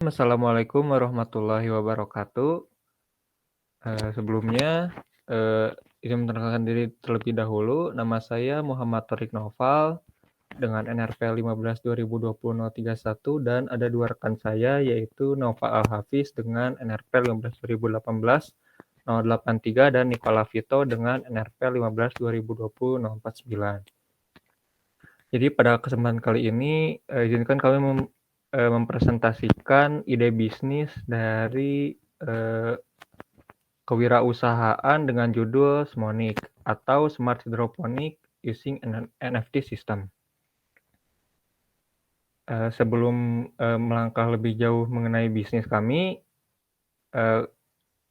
Assalamualaikum warahmatullahi wabarakatuh. Sebelumnya, izin memperkenalkan diri terlebih dahulu. Nama saya Muhammad Thorik Noval dengan NRP 15/2020-031 dan ada dua rekan saya yaitu Nova Al-Hafiz dengan NRP 15/2018-083 dan Nicola Vito dengan NRP 15/2020-049. Jadi pada kesempatan kali ini, izinkan kami mempresentasikan ide bisnis dari kewirausahaan dengan judul Smonic atau Smart Hydroponic Using NFT System. Sebelum melangkah lebih jauh mengenai bisnis kami,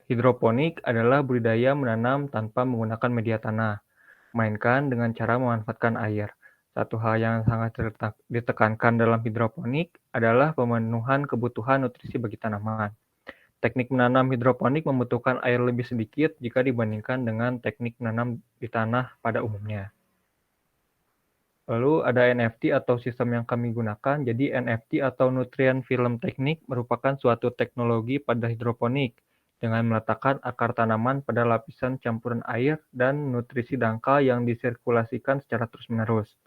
hidroponik adalah budidaya menanam tanpa menggunakan media tanah, melainkan dengan cara memanfaatkan air. Satu hal yang sangat ditekankan dalam hidroponik adalah pemenuhan kebutuhan nutrisi bagi tanaman. Teknik menanam hidroponik membutuhkan air lebih sedikit jika dibandingkan dengan teknik menanam di tanah pada umumnya. Lalu ada NFT atau sistem yang kami gunakan. Jadi NFT atau Nutrient Film Technique merupakan suatu teknologi pada hidroponik dengan meletakkan akar tanaman pada lapisan campuran air dan nutrisi dangkal yang disirkulasikan secara terus-menerus.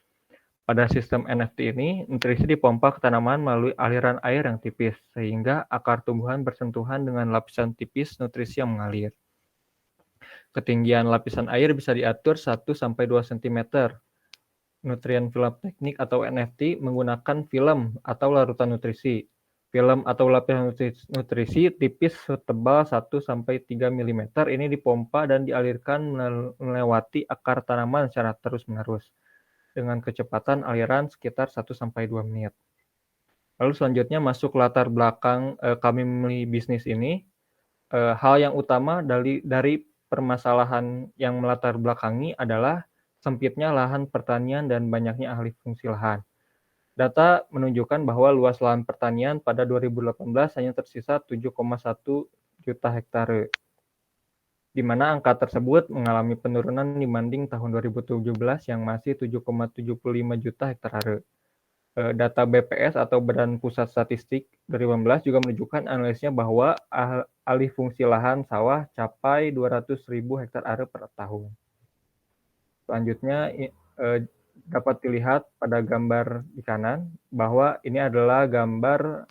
Pada sistem NFT ini, nutrisi dipompa ke tanaman melalui aliran air yang tipis, sehingga akar tumbuhan bersentuhan dengan lapisan tipis nutrisi yang mengalir. Ketinggian lapisan air bisa diatur 1-2 cm. Nutrient Film Technique atau NFT menggunakan film atau larutan nutrisi. Film atau lapisan nutrisi tipis setebal 1-3 mm ini dipompa dan dialirkan melewati akar tanaman secara terus-menerus dengan kecepatan aliran sekitar 1-2 menit. Lalu selanjutnya masuk latar belakang kami memilih bisnis ini. Hal yang utama dari permasalahan yang melatar belakangi adalah sempitnya lahan pertanian dan banyaknya ahli fungsi lahan. Data menunjukkan bahwa luas lahan pertanian pada 2018 hanya tersisa 7,1 juta hektare, di mana angka tersebut mengalami penurunan dibanding tahun 2017 yang masih 7,75 juta hektare. Data BPS atau Badan Pusat Statistik 2015 juga menunjukkan analisnya bahwa alih fungsi lahan sawah capai 200.000 hektare per tahun. Selanjutnya dapat dilihat pada gambar di kanan bahwa ini adalah gambar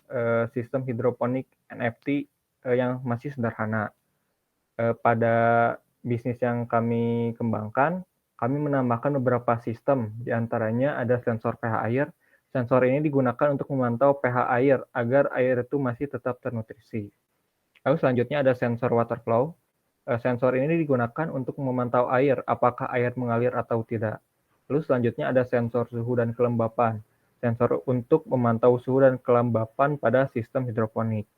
sistem hidroponik NFT yang masih sederhana. Pada bisnis yang kami kembangkan, kami menambahkan beberapa sistem, diantaranya ada sensor pH air. Sensor ini digunakan untuk memantau pH air agar air itu masih tetap ternutrisi. Lalu selanjutnya ada sensor water flow. Sensor ini digunakan untuk memantau air, apakah air mengalir atau tidak. Lalu selanjutnya ada sensor suhu dan kelembapan. Sensor untuk memantau suhu dan kelembapan pada sistem hidroponik.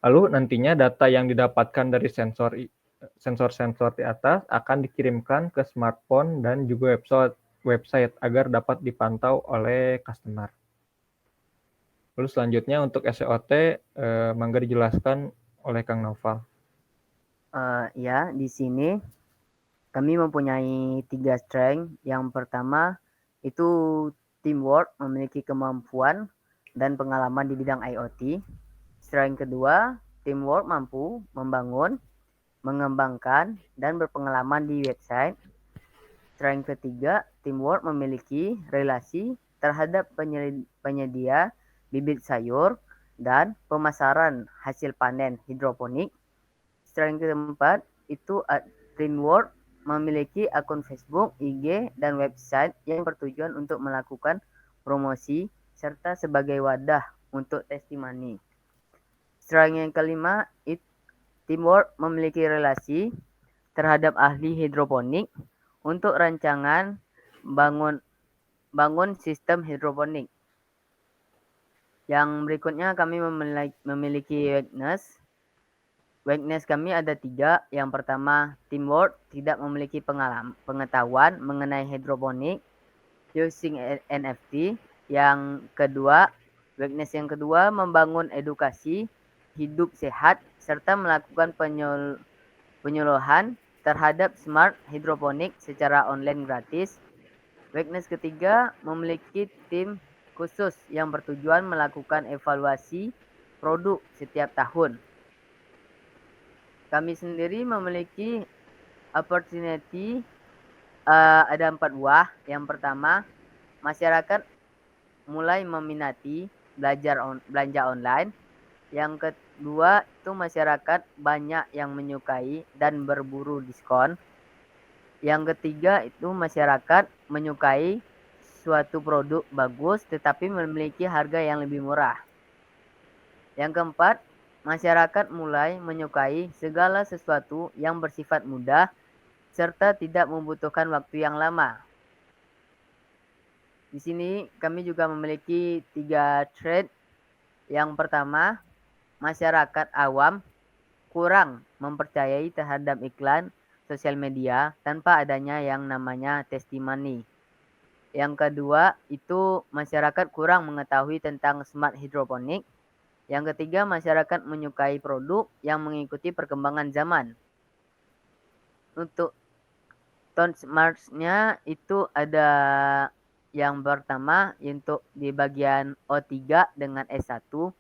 Lalu nantinya data yang didapatkan dari sensor-sensor di atas akan dikirimkan ke smartphone dan juga website agar dapat dipantau oleh customer. Lalu selanjutnya untuk SEOT, mangga dijelaskan oleh Kang Noval. Ya, di sini kami mempunyai 3 strength. Yang pertama itu teamwork, memiliki kemampuan dan pengalaman di bidang IoT. Strength kedua, teamwork mampu membangun, mengembangkan, dan berpengalaman di website. Strength ketiga, teamwork memiliki relasi terhadap penyedia bibit sayur dan pemasaran hasil panen hidroponik. Strength keempat itu teamwork memiliki akun Facebook, IG, dan website yang bertujuan untuk melakukan promosi serta sebagai wadah untuk testimoni. Strength yang kelima, teamwork memiliki relasi terhadap ahli hidroponik untuk rancangan bangun sistem hidroponik. Yang berikutnya kami memiliki weakness. Weakness kami ada 3. Yang pertama, teamwork, tidak memiliki pengetahuan mengenai hidroponik using NFT. Yang kedua, weakness yang kedua, membangun edukasi hidup sehat serta melakukan penyuluhan terhadap smart hidroponik secara online gratis. Weakness ketiga, memiliki tim khusus yang bertujuan melakukan evaluasi produk setiap tahun. Kami sendiri memiliki opportunity ada 4 buah. Yang pertama, masyarakat mulai meminati belanja online. Yang kedua, itu masyarakat banyak yang menyukai dan berburu diskon. Yang ketiga, itu masyarakat menyukai suatu produk bagus tetapi memiliki harga yang lebih murah. Yang keempat, masyarakat mulai menyukai segala sesuatu yang bersifat mudah serta tidak membutuhkan waktu yang lama. Di sini kami juga memiliki 3 trade. Yang pertama, masyarakat awam kurang mempercayai terhadap iklan sosial media tanpa adanya yang namanya testimoni. Yang kedua, itu masyarakat kurang mengetahui tentang smart hidroponik. Yang ketiga, masyarakat menyukai produk yang mengikuti perkembangan zaman. Untuk tone smarts-nya itu ada yang pertama untuk di bagian O3 dengan S1.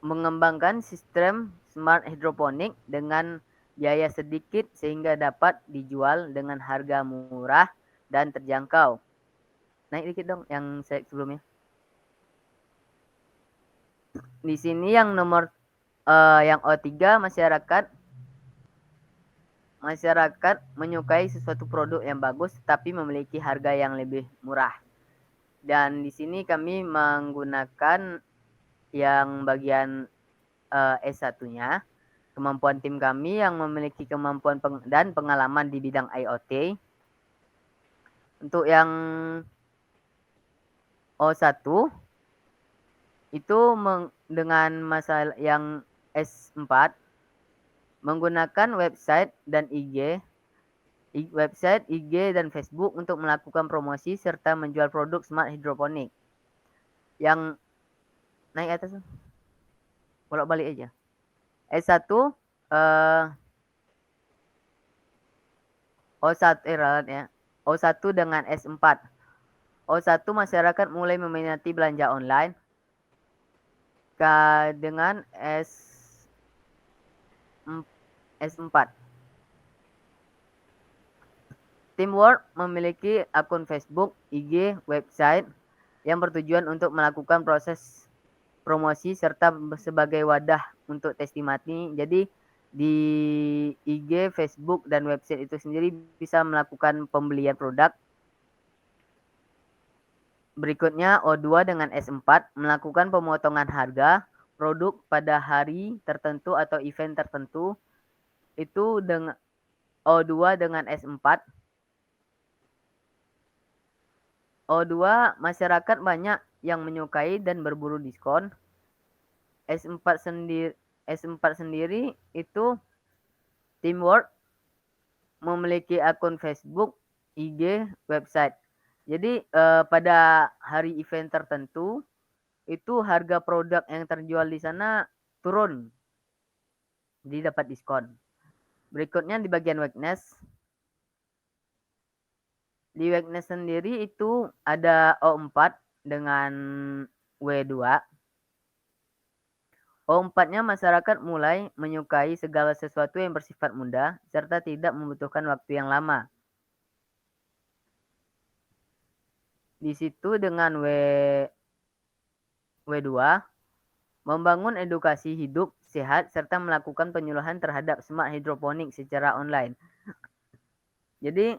Mengembangkan sistem smart hidroponik dengan biaya sedikit sehingga dapat dijual dengan harga murah dan terjangkau. Naik dikit dong yang sebelumnya. Di sini yang nomor yang O3, masyarakat menyukai sesuatu produk yang bagus tapi memiliki harga yang lebih murah. Dan di sini kami menggunakan yang bagian S1-nya, kemampuan tim kami yang memiliki kemampuan dan pengalaman di bidang IoT. Untuk yang O1 itu dengan masalah yang S4 menggunakan website dan website, IG dan Facebook untuk melakukan promosi serta menjual produk smart hidroponik. Yang naik atas bolak-balik aja. S1 O1 ya. O1 dengan S4. O1 masyarakat mulai meminati belanja online. Dengan S4. Teamwork memiliki akun Facebook, IG, website yang bertujuan untuk melakukan proses promosi serta sebagai wadah untuk testimoni. Jadi di IG, Facebook, dan website itu sendiri bisa melakukan pembelian produk. Berikutnya O2 dengan S4 melakukan pemotongan harga produk pada hari tertentu atau event tertentu. Itu dengan O2 dengan S4. O2 masyarakat banyak yang menyukai dan berburu diskon. S4 sendiri itu teamwork memiliki akun Facebook, IG, website. Jadi pada hari event tertentu itu harga produk yang terjual di sana turun. Jadi dapat diskon. Berikutnya di bagian weakness. Di weakness sendiri itu ada O4 dengan W2. O4-nya masyarakat mulai menyukai segala sesuatu yang bersifat mudah serta tidak membutuhkan waktu yang lama. Di situ dengan W2 membangun edukasi hidup sehat serta melakukan penyuluhan terhadap smart hidroponik secara online. Jadi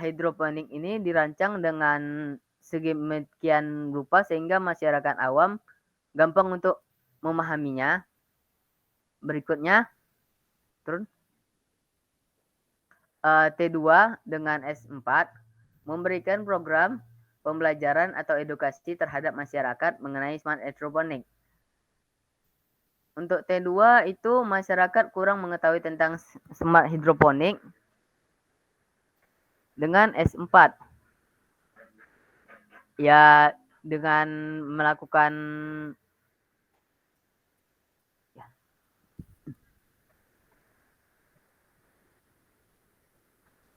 hidroponik ini dirancang dengan sedemikian rupa sehingga masyarakat awam gampang untuk memahaminya. Berikutnya turun. T2 dengan S4 memberikan program pembelajaran atau edukasi terhadap masyarakat mengenai smart hidroponik. Untuk T2 itu masyarakat kurang mengetahui tentang smart hidroponik. Dengan S4 ya dengan melakukan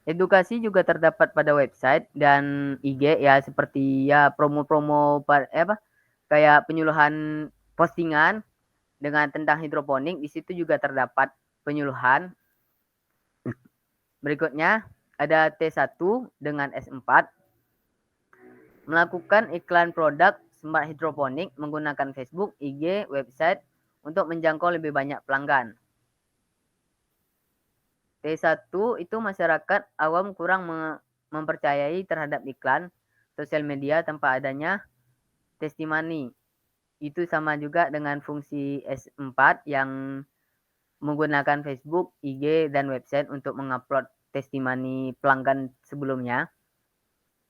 Edukasi juga terdapat pada website dan IG ya, seperti ya promo-promo kayak penyuluhan postingan dengan tentang hidroponik. Di situ juga terdapat penyuluhan. Berikutnya ada T1 dengan S4, melakukan iklan produk smart hidroponik menggunakan Facebook, IG, website untuk menjangkau lebih banyak pelanggan. T1 itu masyarakat awam kurang mempercayai terhadap iklan sosial media tanpa adanya testimoni. Itu sama juga dengan fungsi S4 yang menggunakan Facebook, IG, dan website untuk mengupload testimoni pelanggan sebelumnya.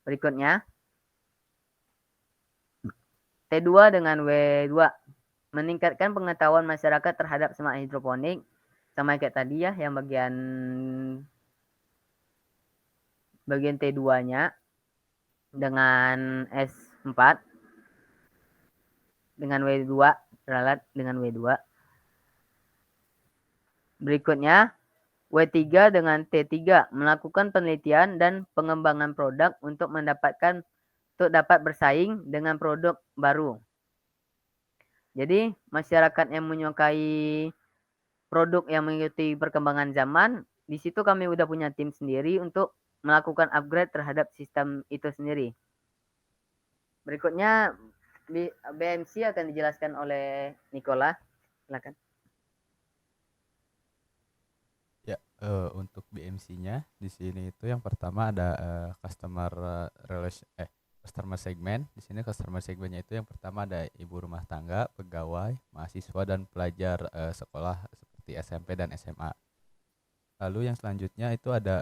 Berikutnya, T2 dengan W2, meningkatkan pengetahuan masyarakat terhadap smart hidroponik. Sama kayak tadi ya, yang bagian T2-nya dengan S4 dengan W2, ralat dengan W2. Berikutnya, W3 dengan T3, melakukan penelitian dan pengembangan produk untuk dapat bersaing dengan produk baru. Jadi, masyarakat yang menyukai produk yang mengikuti perkembangan zaman, di situ kami udah punya tim sendiri untuk melakukan upgrade terhadap sistem itu sendiri. Berikutnya BMC akan dijelaskan oleh Nicola. Silakan. Ya, untuk BMC-nya di sini itu yang pertama ada customer segment. Di sini customer segmentnya itu yang pertama ada ibu rumah tangga, pegawai, mahasiswa dan pelajar sekolah seperti SMP dan SMA. Lalu yang selanjutnya itu ada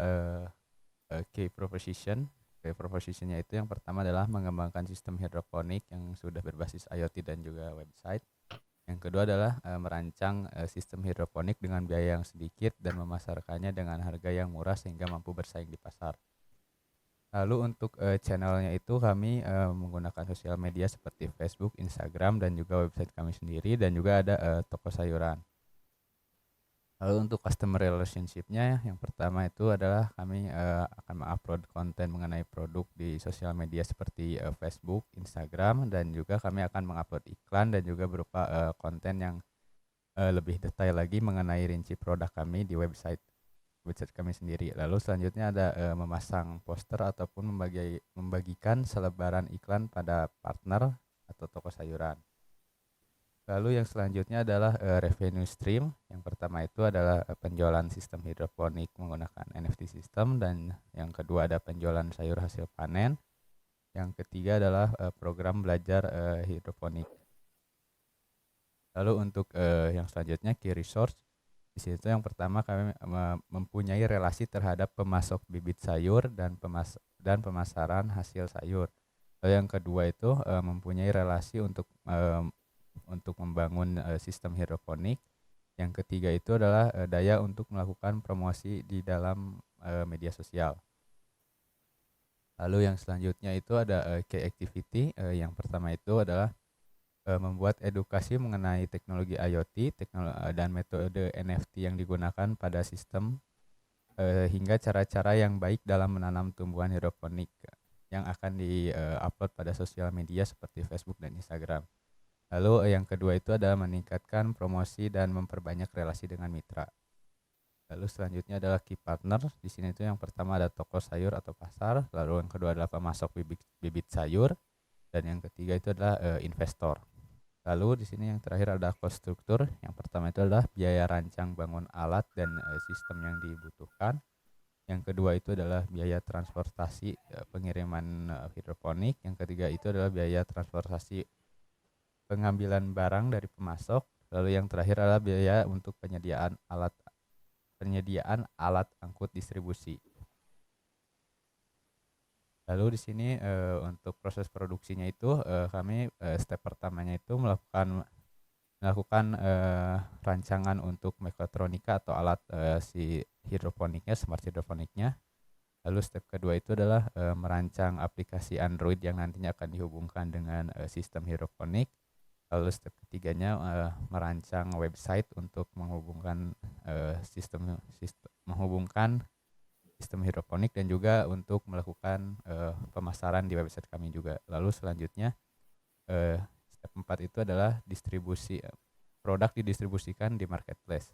key proposition. Key propositionnya itu yang pertama adalah mengembangkan sistem hidroponik yang sudah berbasis IoT dan juga website. Yang kedua adalah merancang sistem hidroponik dengan biaya yang sedikit dan memasarkannya dengan harga yang murah sehingga mampu bersaing di pasar. Lalu untuk channelnya itu kami menggunakan sosial media seperti Facebook, Instagram, dan juga website kami sendiri, dan juga ada toko sayuran. Lalu untuk customer relationship-nya yang pertama itu adalah kami akan mengupload konten mengenai produk di sosial media seperti Facebook, Instagram, dan juga kami akan mengupload iklan dan juga berupa konten yang lebih detail lagi mengenai rinci produk kami di website kami sendiri. Lalu selanjutnya ada memasang poster ataupun membagikan selebaran iklan pada partner atau toko sayuran. Lalu yang selanjutnya adalah revenue stream. Yang pertama itu adalah penjualan sistem hidroponik menggunakan NFT sistem, dan yang kedua ada penjualan sayur hasil panen. Yang ketiga adalah program belajar hidroponik. Lalu untuk yang selanjutnya key resource. Di situ yang pertama kami mempunyai relasi terhadap pemasok bibit sayur dan pemasaran hasil sayur. Lalu yang kedua itu mempunyai relasi untuk membangun sistem hidroponik. Yang ketiga itu adalah daya untuk melakukan promosi di dalam media sosial. Lalu yang selanjutnya itu ada key activity. Yang pertama itu adalah membuat edukasi mengenai teknologi IoT dan metode NFT yang digunakan pada sistem hingga cara-cara yang baik dalam menanam tumbuhan hidroponik yang akan di-upload pada sosial media seperti Facebook dan Instagram. Lalu yang kedua itu adalah meningkatkan promosi dan memperbanyak relasi dengan mitra. Lalu selanjutnya adalah key partner. Di sini itu yang pertama ada toko sayur atau pasar, lalu yang kedua adalah pemasok bibit sayur, dan yang ketiga itu adalah investor. Lalu di sini yang terakhir ada cost struktur. Yang pertama itu adalah biaya rancang bangun alat dan sistem yang dibutuhkan. Yang kedua itu adalah biaya transportasi pengiriman hidroponik. Yang ketiga itu adalah biaya transportasi pengambilan barang dari pemasok. Lalu yang terakhir adalah biaya untuk penyediaan alat angkut distribusi. Lalu di sini untuk proses produksinya itu kami step pertamanya itu melakukan rancangan untuk mekatronika atau alat si hidroponiknya, smart hidroponiknya. Lalu step kedua itu adalah merancang aplikasi Android yang nantinya akan dihubungkan dengan sistem hidroponik. Lalu step ketiganya merancang website untuk menghubungkan menghubungkan sistem hidroponik dan juga untuk melakukan pemasaran di website kami juga. Lalu selanjutnya step 4 itu adalah distribusi produk didistribusikan di marketplace.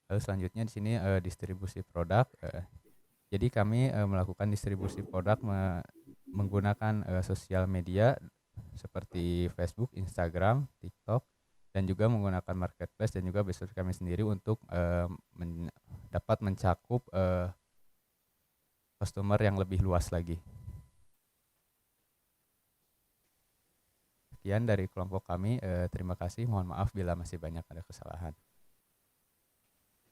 Lalu selanjutnya di sini distribusi produk. Jadi kami melakukan distribusi produk menggunakan sosial media seperti Facebook, Instagram, TikTok, dan juga menggunakan marketplace dan juga website kami sendiri untuk dapat mencakup customer yang lebih luas lagi. Sekian dari kelompok kami. Terima kasih. Mohon maaf bila masih banyak ada kesalahan.